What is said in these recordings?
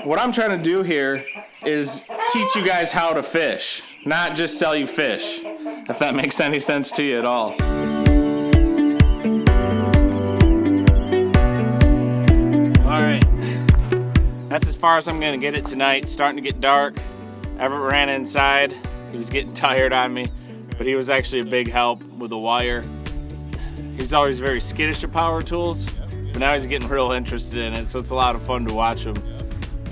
What I'm trying to do here is teach you guys how to fish, not just sell you fish, if that makes any sense to you at all. Alright, that's as far as I'm going to get it tonight. It's starting to get dark. Everett ran inside. He was getting tired on me, but he was actually a big help with the wire. He's always very skittish of power tools, but now he's getting real interested in it, so it's a lot of fun to watch him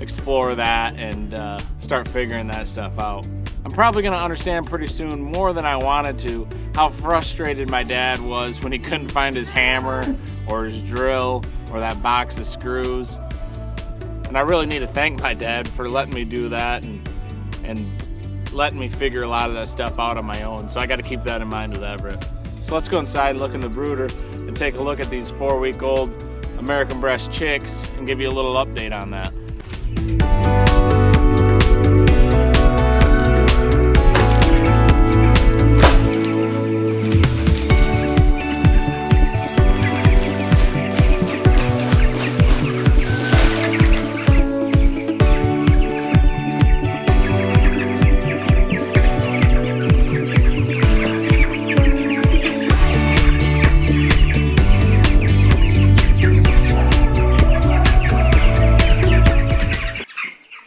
explore that and start figuring that stuff out. I'm probably going to understand pretty soon, more than I wanted to, how frustrated my dad was when he couldn't find his hammer or his drill or that box of screws. And I really need to thank my dad for letting me do that and letting me figure a lot of that stuff out on my own. So I got to keep that in mind with Everett. So let's go inside and look in the brooder and take a look at these 4-week-old American Bresse chicks and give you a little update on that.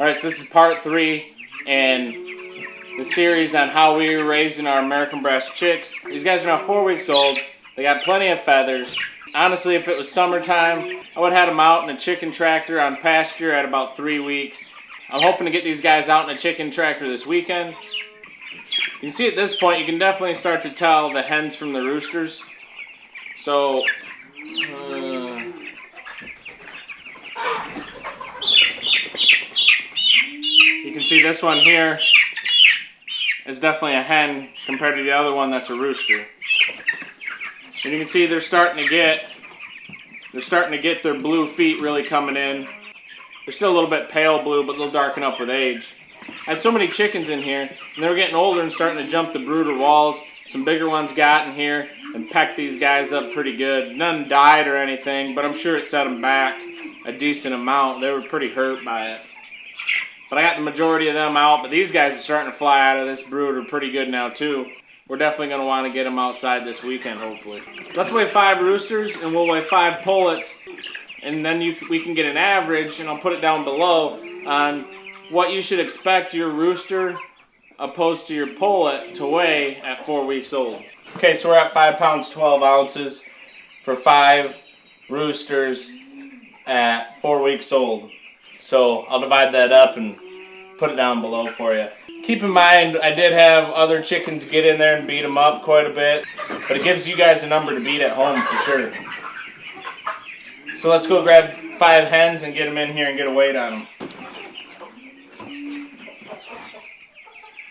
Alright, so this is part 3 and the series on how we were raising our American Bresse chicks. These guys are now 4 weeks old. They got plenty of feathers. Honestly, if it was summertime, I would have had them out in a chicken tractor on pasture at about 3 weeks. I'm hoping to get these guys out in a chicken tractor this weekend. You can see at this point, you can definitely start to tell the hens from the roosters. So, you can see this one here is definitely a hen compared to the other one that's a rooster. And you can see they're starting to get their blue feet really coming in. They're still a little bit pale blue, but they'll darken up with age. I had so many chickens in here, and they were getting older and starting to jump the brooder walls. Some bigger ones got in here and pecked these guys up pretty good. None died or anything, but I'm sure it set them back a decent amount. They were pretty hurt by it. But I got the majority of them out, but these guys are starting to fly out of this brooder pretty good now too. We're definitely going to want to get them outside this weekend, hopefully. Let's weigh 5 roosters, and we'll weigh 5 pullets, and then we can get an average, and I'll put it down below on what you should expect your rooster opposed to your pullet to weigh at 4 weeks old. Okay, so we're at 5 pounds 12 ounces for 5 roosters at 4 weeks old. So I'll divide that up and put it down below for you. Keep in mind, I did have other chickens get in there and beat them up quite a bit, but it gives you guys a number to beat at home for sure. So let's go grab 5 hens and get them in here and get a weight on them.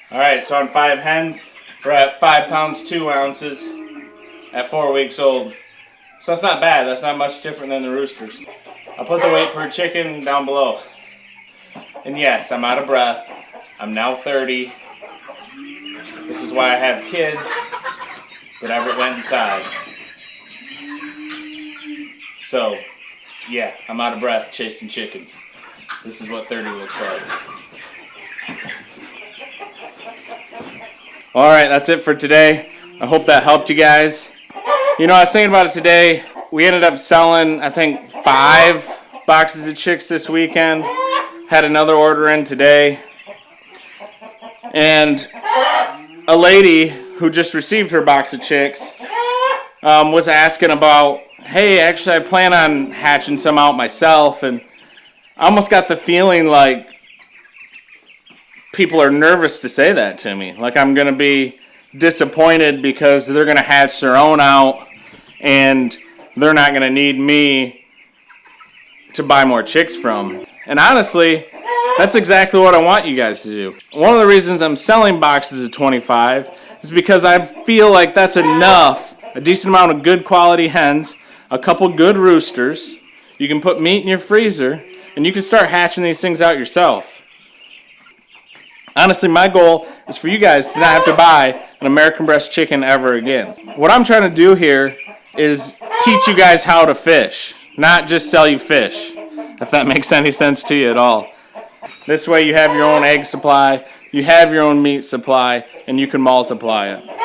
Alright, so on 5 hens, we're at 5 pounds 2 ounces at 4 weeks old. So that's not bad, that's not much different than the roosters. I'll put the weight per chicken down below. And yes, I'm out of breath. I'm now 30. This is why I have kids, but Everett went inside. So, yeah, I'm out of breath chasing chickens. This is what 30 looks like. Alright, that's it for today. I hope that helped you guys. You know, I was thinking about it today. We ended up selling, I think, 5 boxes of chicks this weekend. Had another order in today. And a lady who just received her box of chicks was asking about, hey, actually I plan on hatching some out myself. And I almost got the feeling like people are nervous to say that to me. Like I'm going to be disappointed because they're going to hatch their own out and they're not going to need me to buy more chicks from. And honestly, that's exactly what I want you guys to do. One of the reasons I'm selling boxes of 25 is because I feel like that's enough, a decent amount of good quality hens, a couple good roosters. You can put meat in your freezer, and you can start hatching these things out yourself. Honestly, my goal is for you guys to not have to buy an American Bresse chicken ever again. What I'm trying to do here is teach you guys how to fish, not just sell you fish, if that makes any sense to you at all. This way you have your own egg supply, you have your own meat supply, and you can multiply it.